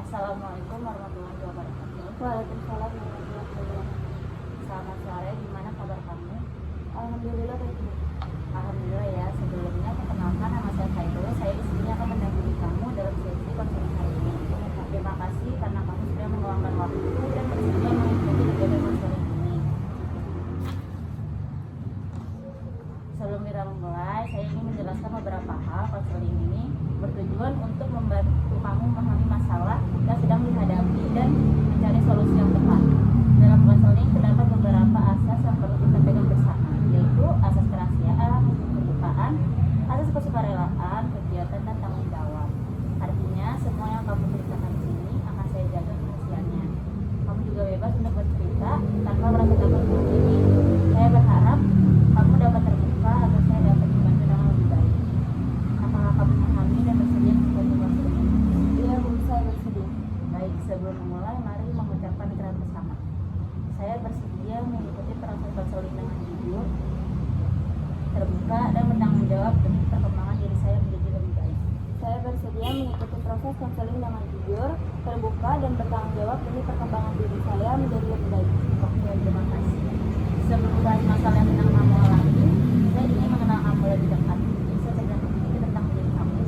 Assalamualaikum warahmatullahi wabarakatuh. Waalaikumsalam warahmatullahi wabarakatuh. Selamat sore, gimana kabar kamu? Alhamdulillah baik Bu. Alhamdulillah ya. Sebelumnya perkenalkan, nama saya Khairul. Saya di sini akan mendampingi kamu dalam sesi konseling hari ini. Terima kasih karena kamu sudah meluangkan waktu dan bersedia mengikuti kegiatan konseling ini. Sebelum kita mulai, saya ingin menjelaskan beberapa hal. Konseling ini bertujuan untuk membantu kamu memahami masalah yang sedang dihadapi dan mencari solusi yang tepat. Dalam konseling terdapat beberapa asas yang perlu kita pegang bersama, yaitu asas kerahasiaan, kebukaan, asas kesukarelaan, kegiatan dan tanggung jawab. Artinya semua yang kamu ceritakan di sini akan saya jaga kerahasiaannya. Kamu juga bebas untuk bercerita tanpa merasa takut menghakimi. Saya berharap kamu dapat terbuka agar saya dapat membantu dengan lebih baik. Apakah kamu memahami dan bersedia mengikuti konseling ini? Iya Bu, saya bersedia. Baik, sebelum memulai, mari mengucapkan ikrar bersama. Saya bersedia mengikuti proses konseling dengan jujur, terbuka, dan bertanggung jawab demi perkembangan diri saya menjadi lebih baik. Saya bersedia mengikuti proses konseling dengan jujur, terbuka, dan bertanggung jawab demi perkembangan diri saya menjadi lebih baik. Oke, terima kasih. Sebelum bahas masalah yang sedang kamu alami, saya ingin mengenal kamu lebih dekat. Bisa cerita sedikit tentang diri kamu?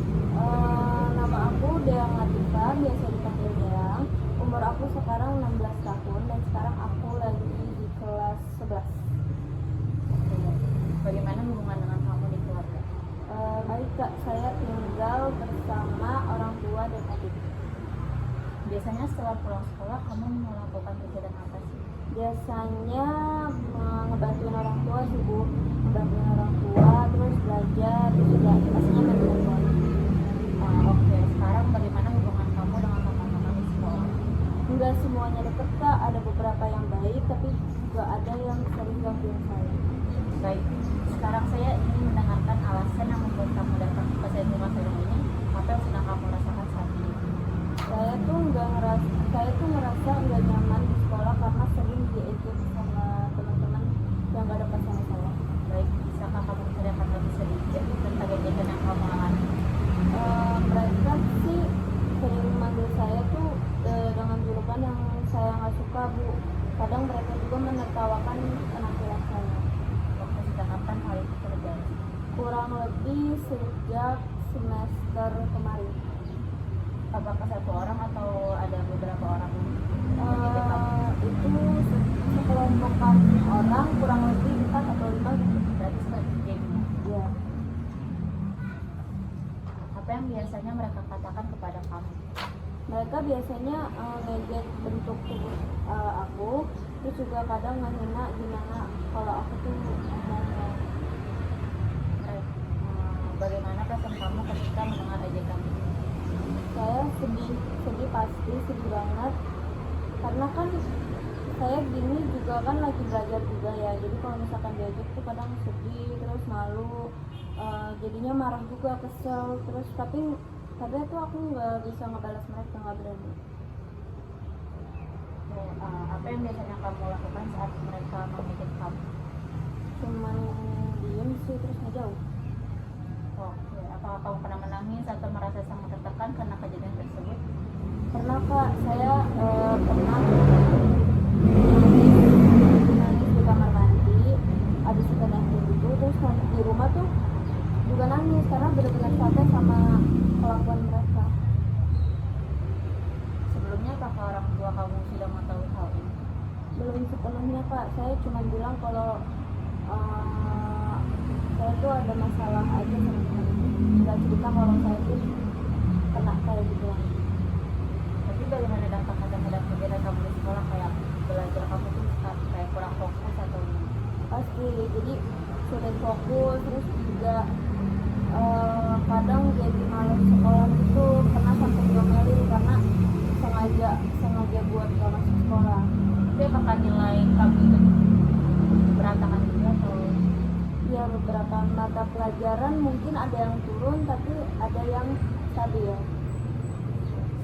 Nama aku Deang Latifah, biasa dipanggil Deang. Umur aku sekarang 16 tahun dan sekarang aku lagi di kelas 11. Oke. Bagaimana hubungan dengan kamu di keluarga? Baik Kak, saya tinggal bersama orang tua dan adik. Biasanya setelah pulang sekolah, kamu melakukan kegiatan apa sih? Biasanya ngebantuin orang tua sih Bu, ngebantuin orang tua, terus belajar, terus juga pastinya main handphone. Oke, sekarang bagaimana hubungan kamu dengan teman-teman di sekolah? Enggak semuanya deket Kak, ada beberapa yang baik, tapi juga ada yang sering gangguin saya. Baik, sekarang saya ingin mendengarkan alasan yang membuat kamu datang ke sesi konseling ini. Apa yang sedang kamu rasakan saat ini? Saya tuh ngerasa nggak nyaman di sekolah karena sering diejek sama teman-teman yang nggak ada sama saya. Baik, bisakah kamu menceritakan lebih sedikit tentang ejekan yang kamu alami? Mereka sih sering manggil saya tuh dengan julukan yang saya nggak suka Bu. Kadang mereka juga menertawakan penampilan saya. Waktu sejak kapan hal itu terjadi? Kurang lebih sejak semester kemarin. Apakah satu orang atau ada beberapa orang yang mengejek kamu? Itu sekelompokan orang, kurang lebih 4 atau 5 gitu. Berarti seperti gamenya. Ya. Apa yang biasanya mereka katakan kepada kamu? Mereka biasanya ngejek bentuk tubuh aku, terus juga kadang ngehina gimana kalau aku tuh ngomong. Bagaimana perasaan kamu ketika mendengar ejekan itu? Saya sedih pasti, sedih banget. Karena kan saya gini juga kan lagi belajar juga ya. Jadi kalau misalkan diejek tuh kadang sedih, terus malu, jadinya marah juga, kesel. Terus tapi tuh aku nggak bisa ngebalas mereka, nggak berani. Apa yang biasanya kamu lakukan saat mereka mengejek kamu? Cuman diem sih, terus ngejauh. Oke, apakah kamu pernah menangis atau merasa sangat tertekan karena kejadian tersebut? Pernah Kak, saya pernah nangis di kamar mandi, habis itu nangis gitu, terus di rumah tuh juga nangis karena benar-benar capek sama kelakuan mereka. Sebelumnya apakah orang tua kamu sudah mengetahui hal ini? Belum sepenuhnya Kak, saya cuma bilang kalau saya tuh ada masalah aja sama teman, nggak cerita kalau saya tuh kena kayak gitu. Tapi bagaimana dampaknya terhadap kegiatan kamu di sekolah, kayak belajar kamu tuh kayak kurang fokus atau gimana? Pasti, jadi sulit fokus, terus juga kadang jadi malas sekolah gitu, pernah sampai diomelin karena sengaja buat gak masuk sekolah. Tapi apakah nilai kamu itu berantakan juga atau? Ya beberapa mata pelajaran mungkin ada yang turun, tapi ada yang stabil.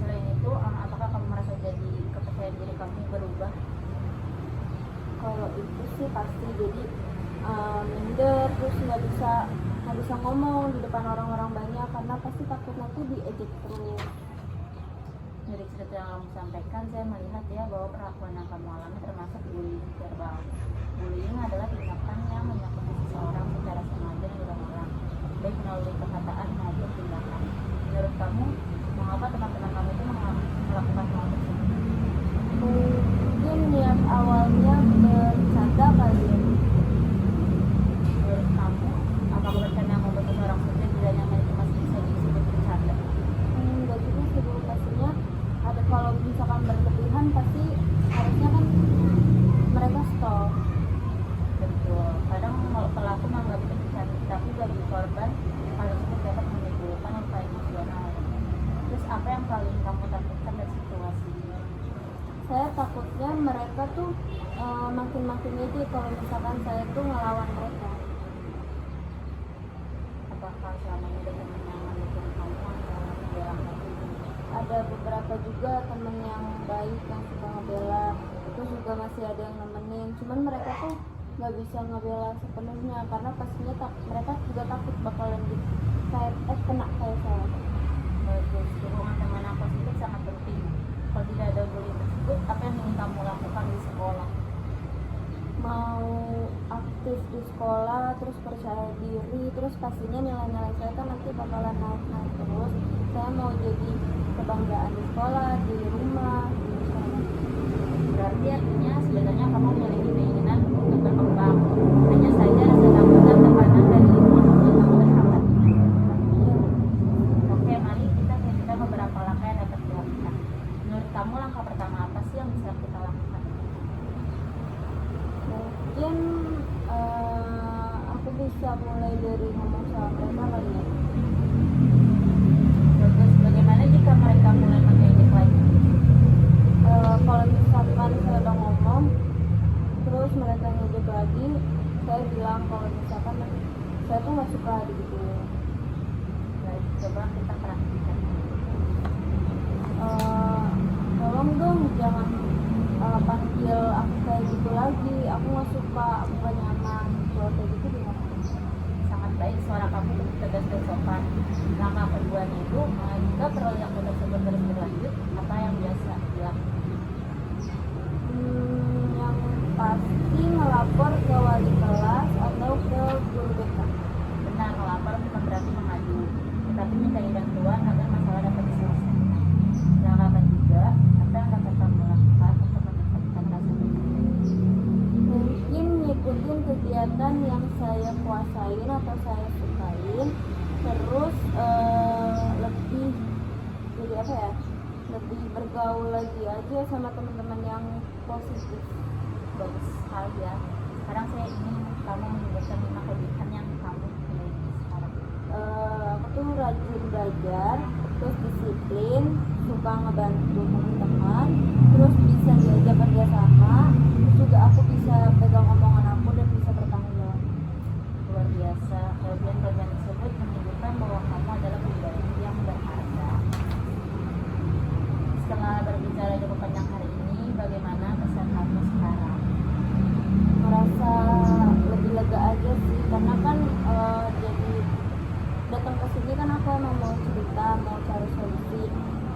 Selain itu, apakah kamu merasa jadi kepercayaan diri kamu berubah? Kalau itu sih pasti, jadi minder, terus nggak bisa ngomong di depan orang-orang banyak karena pasti takut nanti diejek terus. dari cerita yang kamu sampaikan, saya melihat ya bahwa perlakuan yang kamu alami termasuk bullying verbal. Bullying adalah tindakan yang menyakiti seseorang secara sengaja dan dilarang, baik melalui perkataan maupun tindakan. Menurut kamu, mengapa teman-teman kamu itu melakukan hal tersebut? Mungkin niat awalnya bercanda kali ya. Menurut kamu, apakah bercanda yang membuat seseorang sulit tidak nyaman itu masih bisa disebut bercanda? Enggak juga sih Bu, pastinya ada, kalau misalkan berlebihan pasti harusnya kan mereka stop. Betul, kadang pelaku menganggap itu bercanda, tapi bagi korban hal tersebut dapat menimbulkan luka emosional. Terus apa yang paling kamu takutkan dari situasi ini? Saya takutnya mereka tuh makin-makin itu kalau misalkan saya tuh ngelawan mereka. Apakah selama ini ada teman yang mendukung kamu atau membela kamu? Ada beberapa juga temen yang baik yang suka ngebela, terus juga masih ada yang nemenin, cuman mereka tuh nggak bisa ngebela sepenuhnya karena pastinya mereka juga takut bakalan kena kayak saya. Bagus, dukungan teman yang positif sangat penting. Kalau tidak ada bullying tersebut, apa yang ingin kamu lakukan di sekolah? Mau aktif di sekolah, terus percaya diri, terus pastinya nilai-nilai saya kan nanti bakalan naik-naik terus. Saya mau jadi kebanggaan di sekolah, di rumah, di sana. Berarti artinya sebenarnya kamu memiliki keinginan untuk berkembang. Hanya saja rasa takut dan tekanan dari lingkungan membuat kamu terhambat. Oke, mari kita beberapa langkah yang dapat dilakukan. Menurut kamu langkah pertama apa sih yang bisa kita lakukan? Mungkin aku bisa mulai dari ngomong sama mereka kali ya. Bagus, bagaimana jika mereka mulai mengejek lagi? Kalau misalkan saya udah ngomong terus mereka ngejek lagi, saya bilang kalau misalkan saya tuh nggak suka gitu. Baik, coba kita perhatikan. Tolong dong jangan panggil aku kayak gitu lagi, aku nggak suka, aku gak nyaman. Kalau kayak gitu gimana? Sangat baik, suara kamu tegas dan sopan. Langkah keduanya itu, jika perilaku tersebut terus berlanjut, apa yang biasa dilakukan? Yang pasti ngelapor ke wali kelas atau ke guru BK. Benar, melapor bukan berarti mengadu, tetapi mencari bantuan agar masalah dapat diselesaikan. Langkah ketiga, apa yang dapat kamu lakukan untuk meningkatkan rasa percaya? Mungkin ngikutin kegiatan yang saya kuasain atau saya sukain, terus lebih jadi apa ya, lebih bergaul lagi aja sama teman-teman yang positif. Bagus sekali ya. Sekarang saya ingin kamu menyebutkan 5 kelebihan yang kamu miliki sekarang. Aku tuh rajin belajar, terus disiplin, suka ngebantu teman-teman, terus bisa diajak kerja sama, terus juga aku bisa pegang omongan aku dan bisa bertanggung jawab. Luar biasa, kelebihan-kelebihan tersebut menunjukkan bahwa kamu adalah pribadi yang berharga. Setelah berbicara cukup panjang hari ini, bagaimana kesan kamu sekarang? Merasa lebih lega aja sih, karena kan jadi datang ke sini kan aku emang mau cerita, mau cari solusi,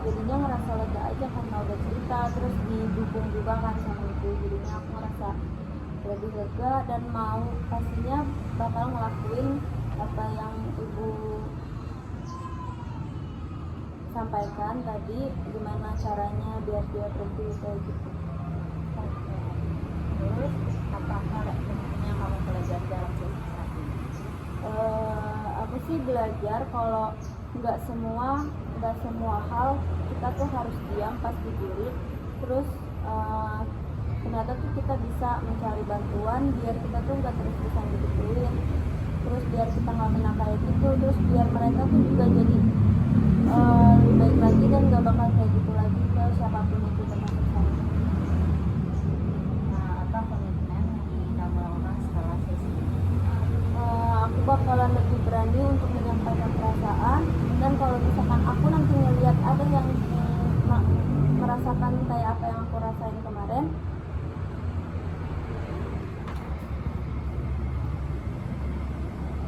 jadinya ngerasa lega aja karena udah cerita, terus didukung juga kan sama ibu, jadinya aku ngerasa lebih lega dan mau pastinya bakal ngelakuin apa yang ibu sampaikan tadi, gimana caranya biar dia berhenti kayak gitu. Oke. Terus, apa hal yang kamu pelajari dalam sesi saat ini? Aku sih belajar kalau nggak semua hal kita tuh harus diam pas diri, terus ternyata tuh kita bisa mencari bantuan biar kita tuh nggak terus-terusan digituin, terus biar kita nggak kena kayak gitu, terus biar mereka tuh juga jadi lebih baik lagi dan nggak bakal kayak gitu lagi ke siapapun itu termasuk saya. Nah, apa komitmen yang ingin kamu lakukan setelah sesi ini? Aku bakalan lebih berani untuk menyampaikan perasaan, dan kalau misalkan aku nanti ngelihat ada yang merasakan kayak apa yang aku rasain kemarin,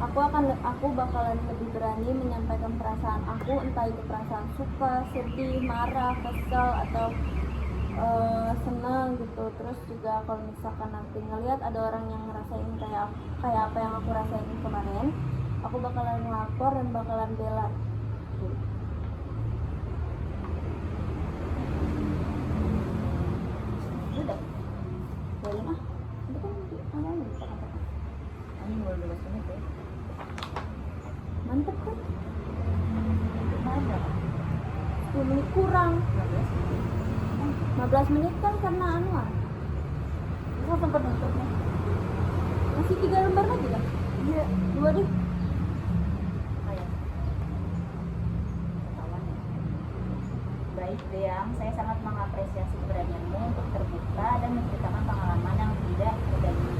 aku aku bakalan lebih berani menyampaikan perasaan aku, entah itu perasaan suka, sedih, marah, kesel, atau senang gitu. Terus juga kalau misalkan nanti ngelihat ada orang yang ngerasain kayak apa yang aku rasain kemarin, aku bakalan lapor dan bakalan bela. Udah, Boleh ah, itu kan awalnya kata-kata ini baru 12 menit ya. mantep kan, Kemarin berapa? 10 menit kurang, 15 menit. 15 menit kan karena anuan. Kapan penutupnya? Masih 3 lembar lagi kan? Iya, 2 deh. Kayak ketahuan ya. Baik Deang, saya sangat mengapresiasi keberanianmu untuk terbuka dan menceritakan pengalaman yang tidak mudah ini.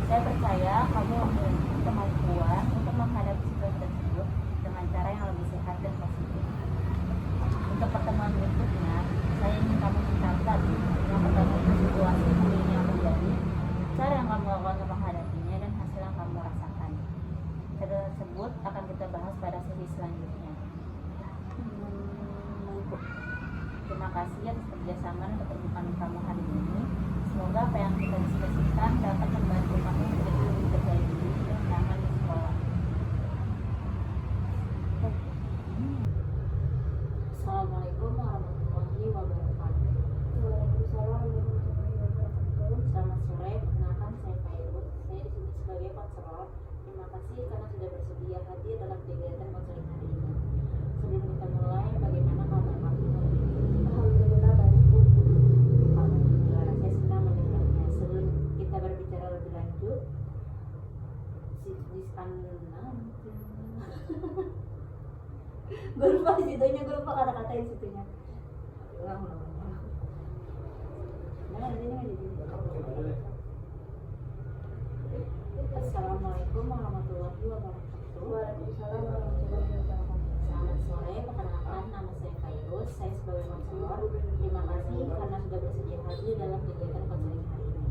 Saya percaya kamu memiliki kemampuan untuk menghadapi situasi tersebut dengan cara yang lebih sehat dan positif. Untuk pertemuan berikutnya, saya ingin kamu mencatat yang pertama itu situasi sebelumnya yang terjadi, cara yang kamu lakukan untuk menghadapinya, dan hasil yang kamu rasakan. Cerita tersebut akan kita bahas pada sesi selanjutnya. Terima kasih atas kerjasama dan keterbukaan kamu hari ini. Semoga apa yang kita diskusikan dapat membantu kamu menjadi lebih percaya diri dan nyaman di sekolah. Assalamualaikum warahmatullahi wabarakatuh. Waalaikumsalam warahmatullahi wabarakatuh. Selamat sore, perkenalkan saya Fairuz. Saya di sini sebagai konselor. Terima kasih karena sudah bersedia hadir dalam kegiatan konseling hari ini. Sebelum kita mulai, bagaimana kabar kamu hari ini? Alhamdulillah baik Bu. Alhamdulillah, saya senang mendengarnya. Sebelum kita berbicara lebih lanjut, gue lupa situnya, gue lupa kata-kata di situnya. Ulang. Nah, ini nggak jadi. Assalamualaikum warahmatullahi wabarakatuh. Waalaikumsalam warahmatullahi wabarakatuh. Selamat sore, perkenalkan nama saya Fairuz. Saya sebagai konselor. Terima kasih karena sudah bersedia hadir dalam kegiatan konseling hari ini.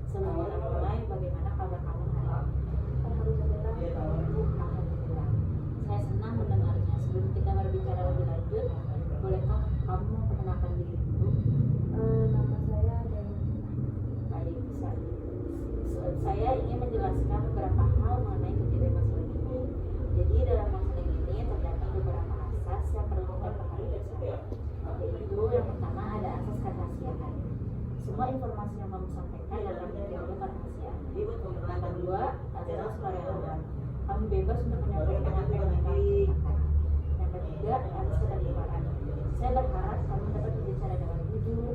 Sebelum kita mulai, bagaimana kabar kamu hari ini? Alhamdulillah. Alhamdulillah. Saya senang mendengarnya. Sebelum kita berbicara lebih lanjut, bolehkah kamu memperkenalkan diri dulu? Nama saya Dewi. Baik, bisa. Saya ingin menjelaskan beberapa hal mengenai kejadian konseling ini. Jadi dalam konseling ini terdapat beberapa asas yang perlu kita perhatikan. Yaitu yang pertama ada asas kerahasiaan. Semua informasi yang kamu sampaikan dalam dijaga kerahasiaan. Yang kedua adalah sukarela. Kamu bebas untuk menyampaikan apa yang kamu katakan. Yang ketiga ada keterbukaan. Saya berharap kamu dapat berbicara dengan jujur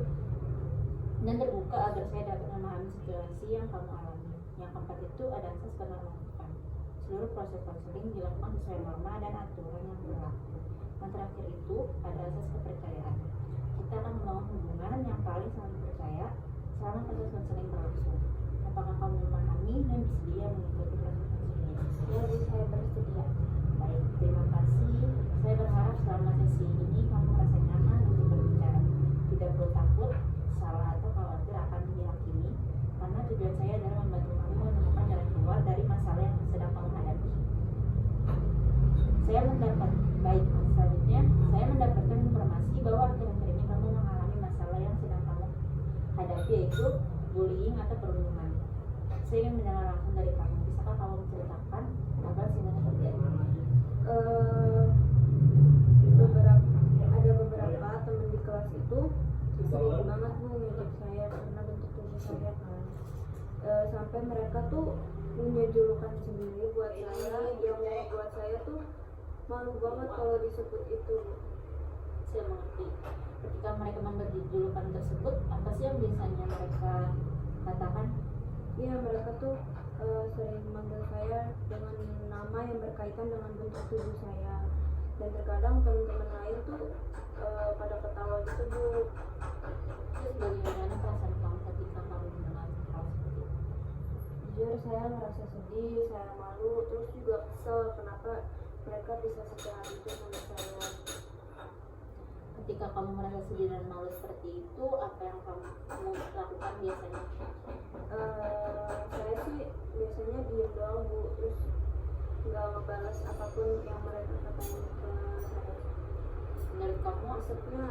dan terbuka agar saya dapat memahami situasi yang kamu alami. Yang keempat itu ada asas kenormatifan. Seluruh proses konseling dilakukan sesuai norma dan aturan yang berlaku. Yang terakhir itu ada asas kepercayaan. Kita akan membangun hubungan yang paling saling percaya selama proses konseling berlangsung. Apakah kamu memahami dan bersedia mengikuti proses konseling? Ya Bu, saya bersedia. Baik, terima kasih. Saya berharap selama sesi ini kamu merasa nyaman untuk berbicara. Tidak perlu takut, salah atau khawatir akan dihakimi, karena tujuan saya adalah membantu kamu menemukan jalan keluar dari masalah yang sedang kamu hadapi. Selanjutnya, saya mendapatkan informasi bahwa akhir-akhir ini kamu mengalami masalah yang sedang kamu hadapi, yaitu bullying atau perundungan. Saya ingin mendengar langsung dari kamu. Bisakah kamu menceritakan apa sih yang terjadi? Ada beberapa teman di kelas itu sering banget Bu ngejek saya karena bentuk tubuh saya kan. Sampai mereka tuh punya julukan sendiri buat saya yang buat saya tuh malu banget kalau disebut itu. Saya mengerti. Ketika mereka memberi julukan tersebut, apa sih yang biasanya mereka katakan? Iya, mereka tuh sering manggil saya dengan nama yang berkaitan dengan bentuk tubuh saya. Dan terkadang teman-teman lain tuh pada ketawa gitu Bu. Terus bagaimana perasaan kamu ketika kamu mendengar hal seperti itu? Jujur saya merasa sedih, saya malu, terus juga kesel kenapa mereka bisa sejahat itu sama saya. Ketika kamu merasa sedih dan malu seperti itu, apa yang kamu lakukan biasanya? Saya sih biasanya diem doang Bu, terus nggak ngebalas apapun yang mereka katakan ke saya. Menurut kamu, Maksudnya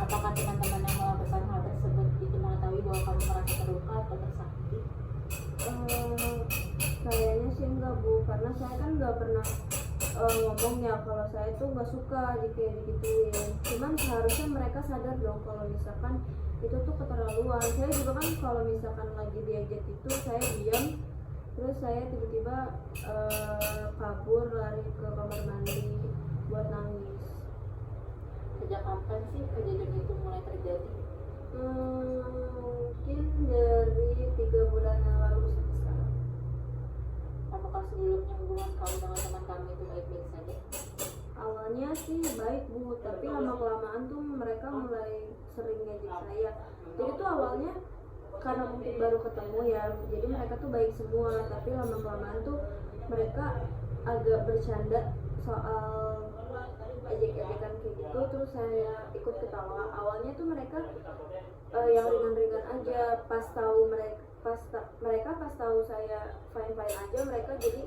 apakah teman-teman yang melakukan hal tersebut itu mengetahui bahwa kamu merasa terluka atau tersakiti? kayaknya sih enggak Bu, karena saya kan nggak pernah ngomong ya kalau saya tuh nggak suka kayak digituin. Cuman seharusnya mereka sadar dong kalau misalkan itu tuh keterlaluan. Saya juga kan kalau misalkan lagi diajak itu saya diam, terus saya tiba-tiba kabur lari ke kamar mandi buat nangis. Sejak kapan sih kejadian itu mulai terjadi? Mungkin dari 3 bulan yang lalu sampai sekarang. Apakah sebelumnya hubungan kamu dengan teman kamu itu baik-baik saja? Awalnya sih baik Bu, tapi lama-kelamaan tuh mereka mulai sering ngejek saya. Jadi tuh awalnya karena mungkin baru ketemu ya, jadi mereka tuh baik semua, tapi lama-kelamaan tuh mereka agak bercanda soal ejek-ejekan kayak gitu, terus saya ikut ketawa. Awalnya tuh mereka yang ringan-ringan aja, pas tahu mereka pas tahu saya fine-fine aja, mereka jadi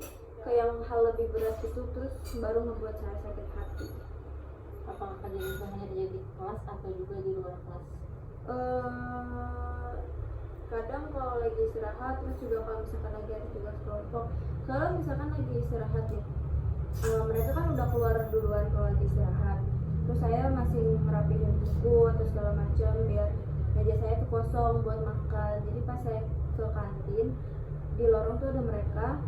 ke yang hal lebih berat itu, terus baru membuat saya sakit hati. Apakah kejadian itu hanya terjadi di kelas atau juga di luar kelas? Kadang kalau lagi istirahat, terus juga kalau misalkan lagi ada tugas kelompok. Kalau misalkan lagi istirahat ya, mereka kan udah keluar duluan kalau lagi istirahat, terus saya masih ngerapihin buku atau segala macam biar meja saya tuh kosong buat makan. Jadi pas saya ke kantin, di lorong tuh ada mereka,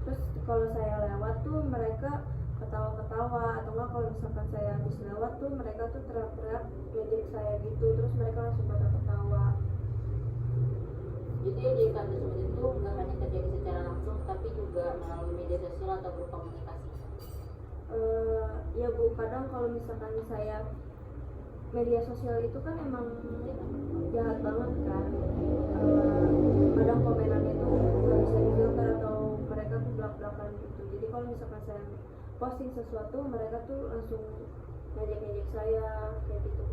terus kalau saya lewat tuh mereka ketawa-ketawa, atau enggak kalau misalkan saya habis lewat tuh mereka tuh teriak-teriak ngejek saya gitu, terus mereka langsung pada ketawa. Jadi ejekan tersebut itu nggak hanya terjadi secara langsung, tapi juga melalui media sosial atau berkomunikasi. Ya Bu, kadang kalau misalkan saya media sosial itu kan emang jahat banget kan. Kadang komenannya tuh nggak bisa difilter atau mereka tuh belak-belakan gitu. Jadi kalau misalkan saya posting sesuatu, mereka tuh langsung ngejek-ngejek saya kayak gitu.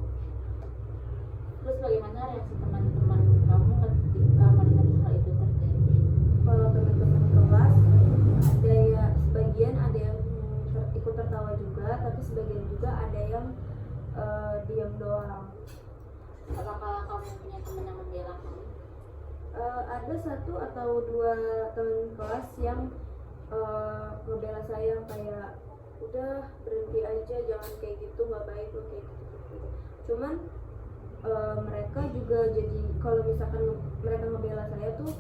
Terus bagaimana reaksi teman-teman kamu ketika melihat hal itu terjadi? Kalau teman-teman kelas ada ya, sebagian ada yang ikut tertawa juga, tapi sebagian juga ada yang diam doang. Apakah kamu punya teman yang membela kamu? Ada 1 atau 2 teman kelas yang ngebela saya, kayak udah berhenti aja, jangan kayak gitu, nggak baik lo kayak gitu. Cuman mereka juga jadi kalau misalkan mereka ngebela saya tuh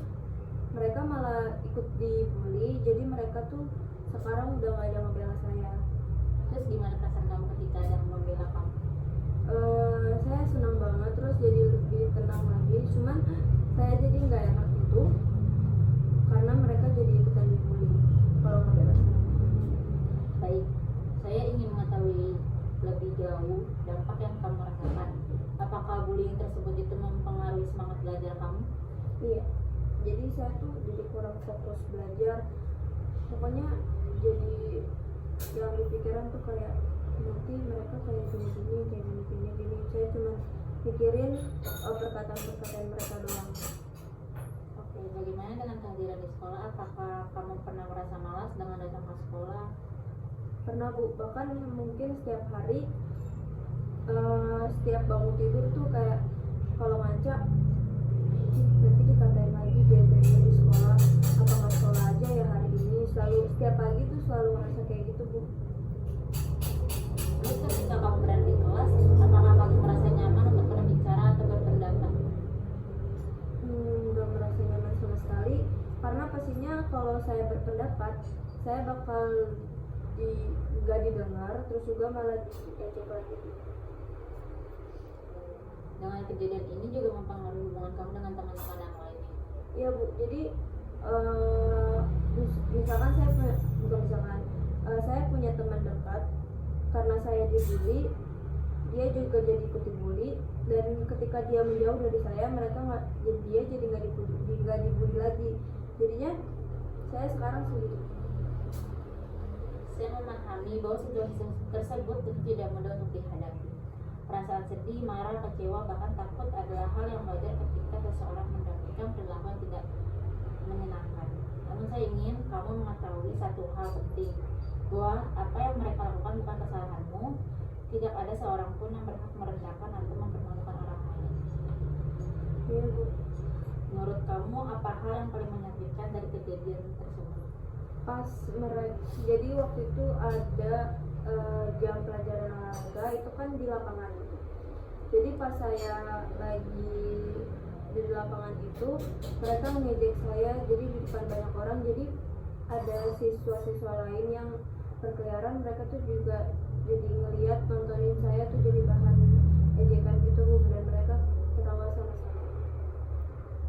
mereka malah ikut dibully, jadi mereka tuh sekarang udah nggak ada ngebela saya. Terus gimana perasaan kamu ketika ada yang membela kamu? Saya senang banget, terus jadi lebih tenang lagi. Cuman saya jadi nggak enak itu karena mereka jadi ikutan dibully kalau ngebela saya. Baik, saya ingin mengetahui lebih jauh dampak yang kamu rasakan. Apakah bullying tersebut itu mempengaruhi semangat belajar kamu? Iya, jadi saya tuh jadi kurang fokus belajar. Pokoknya jadi yang di pikiran tuh kayak nanti mereka kayak gini. Saya cuma mikirin perkataan mereka doang. Oke, bagaimana dengan kehadiran di sekolah? Apakah kamu pernah merasa malas dengan datang ke sekolah? Pernah Bu, bahkan mungkin setiap hari setiap bangun tidur tuh kayak kalau ngaca nanti dikatain lagi dia di sekolah, apa nggak sekolah aja ya hari ini. Selalu setiap pagi tuh selalu ngerasa kayak gitu Bu. Terus ketika kamu berada di kelas, apakah kamu merasa nyaman untuk berbicara atau berpendapat? Nggak merasa nyaman sama sekali, karena pastinya kalau saya berpendapat saya bakal nggak didengar, terus juga malah diejek lagi. Dengan kejadian ini juga mempengaruhi hubungan kamu dengan teman-teman yang lainnya? Iya Bu, jadi misalkan saya punya teman dekat, karena saya dibully, dia juga jadi ikut dibully, dan ketika dia menjauh dari saya, dia jadi nggak dibully lagi. Jadinya saya sekarang sendiri. Saya memahami bahwa situasi tersebut tentu tidak mudah untuk dihadapi. Perasaan sedih, marah, kecewa, bahkan takut adalah hal yang wajar ketika seseorang mendapatkan perilaku yang tidak menyenangkan. Namun saya ingin kamu mengetahui satu hal penting, bahwa apa yang mereka lakukan bukan kesalahanmu. Tidak ada seorang pun yang berhak merendahkan atau mempermalukan orang lain. Iya Bu. Menurut kamu, apa hal yang paling menyakitkan dari kejadian tersebut? Pas jadi waktu itu ada jam pelajaran olahraga itu kan di lapangan. Jadi pas saya lagi di lapangan itu, mereka mengejek saya jadi di depan banyak orang. Jadi ada siswa-siswa lain yang berkeliaran, mereka tuh juga jadi ngeliat nontonin saya tuh jadi bahan ejekan gitu Bu, dan mereka ketawa sama saya.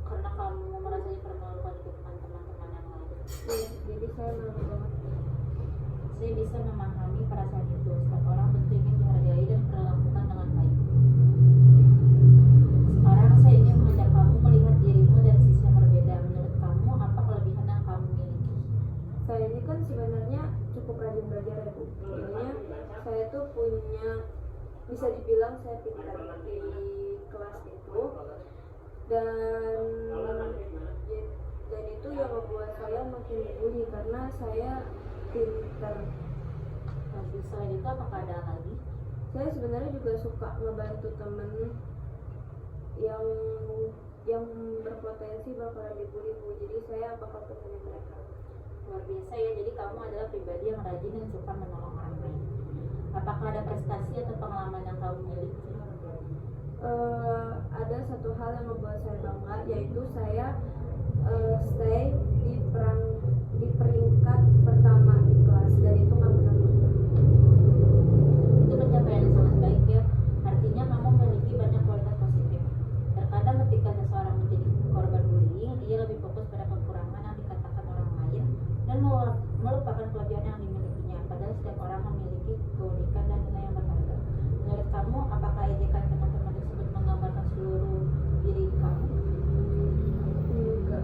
Karena kamu merasa dipermalukan di depan teman-teman yang lain. Iya, jadi saya malu banget. Saya bisa memahami perasaan itu. Setiap orang tentu ingin dihargai dan diperlakukan dengan baik. Sekarang saya ingin mengajak kamu melihat dirimu dari sisi yang berbeda. Menurut kamu, apa kelebihan yang kamu miliki? Saya ini kan sebenarnya cukup rajin belajar ya Bu. Jadinya saya tuh punya, bisa dibilang saya pintar di kelas itu, dan itu yang membuat saya makin dibully karena saya pintar. Habis selain itu, apakah ada lagi? Saya sebenarnya juga suka ngebantu temen yang berpotensi bakalan dibully Bu. Jadi saya bakal temenin mereka. Luar biasa ya, jadi kamu adalah pribadi yang rajin dan suka menolong orang lain. Apakah ada prestasi atau pengalaman yang kamu miliki? Ada satu hal yang membuat saya bangga, yaitu saya stay di peringkat pertama di kelas, dan itu nggak pernah berubah. Itu pencapaian yang sangat baik ya. Artinya kamu memiliki banyak kualitas positif. Terkadang ketika seseorang menjadi korban bullying, ia lebih fokus pada kekurangan yang dikatakan orang lain dan melupakan kelebihan yang dimilikinya. Padahal setiap orang memiliki keunikan dan nilai yang berharga. Menurut kamu, apakah ejekan teman-teman tersebut menggambarkan seluruh diri kamu? Enggak.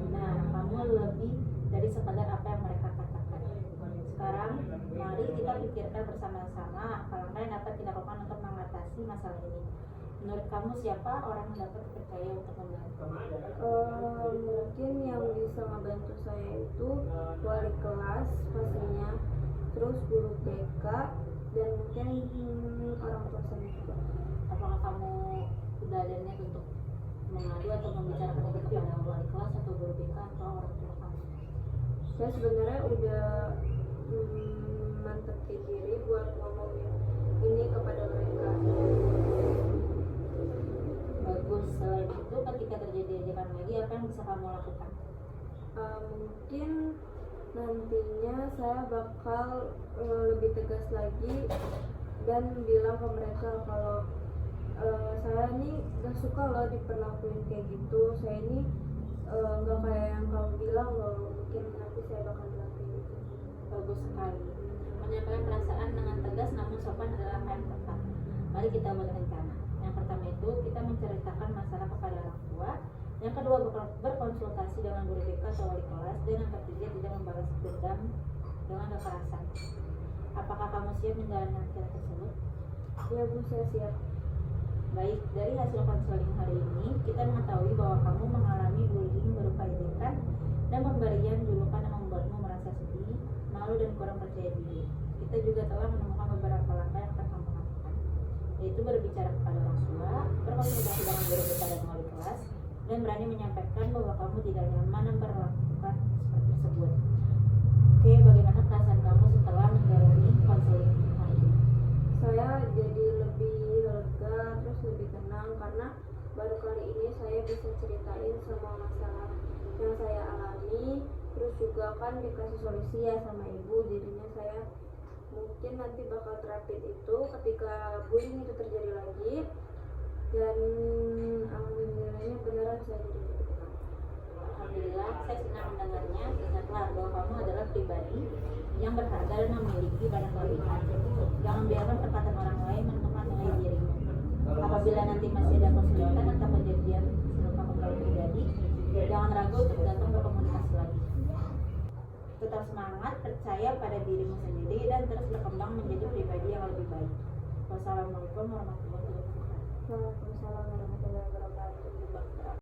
Nah, kamu lebih dari sekadar apa yang mereka katakan. Sekarang, mari kita pikirkan bersama-sama langkah yang dapat dilakukan untuk mengatasi masalah ini. Menurut kamu, siapa orang yang dapat dipercaya untuk membantu? Mungkin yang bisa membantu saya itu wali kelas pastinya, terus guru BK, dan mungkin orang tua saya juga. Apakah kamu sudah ada niat untuk mengadu atau membicarakan itu kepada wali kelas atau guru BK atau orang tua kamu? Saya sebenarnya udah mantepin diri buat ngomongin ini kepada mereka. Bagus. Selain itu, ketika terjadi ejekan lagi, apa yang bisa kamu lakukan? Mungkin nantinya saya bakal lebih tegas lagi dan bilang ke mereka kalau saya ini gak suka loh diperlakuin kayak gitu. Saya ini gak kayak yang kamu bilang loh. Mungkin nanti saya bakal bilang kayak gitu. Bagus sekali. Menyampaikan perasaan dengan tegas namun sopan adalah hal yang tepat. Mari kita buat rencana. Yang pertama itu, kita menceritakan masalah kepada orang tua. Yang kedua, berkonsultasi dengan guru BK atau wali kelas. Dan yang ketiga, tidak membalas dendam dengan kekerasan. Apakah kamu siap menjalani rencana tersebut? Ya Bu, saya siap. Baik, dari hasil konseling hari ini, kita mengetahui bahwa kamu mengalami bullying berupa ejekan dan pemberian julukan yang membuatmu merasa sedih, malu, dan kurang percaya diri. Kita juga telah menemukan beberapa langkah yang akan kamu lakukan, yaitu berbicara kepada orang tua, berkonsultasi dengan guru BK dan wali kelas, dan berani menyampaikan bahwa kamu tidak nyaman memperlakukan seperti tersebut. Oke, bagaimana perasaan kamu setelah menjalani konseling hari ini? Saya jadi lebih lega, terus lebih tenang karena baru kali ini saya bisa ceritain semua masalah yang saya alami, terus juga kan dikasih solusi ya sama ibu. Jadinya saya mungkin nanti bakal terapin itu ketika bullying itu terjadi lagi, dan alhamdulillahnya beneran saya jadi lebih tenang. Alhamdulillah, saya senang mendengarnya. Ingatlah bahwa kamu adalah pribadi yang berharga dan memiliki banyak kelebihan. Jangan biarkan perkataan orang lain menentukan nilai dirimu. Apabila nanti masih ada kesulitan atau kejadian serupa kembali terjadi, jangan ragu untuk datang berkomunikasi lagi. Tetap semangat, percaya pada dirimu sendiri, dan terus berkembang menjadi pribadi yang lebih baik. Wassalamualaikum warahmatullahi wabarakatuh. Waalaikumsalam warahmatullahi wabarakatuh.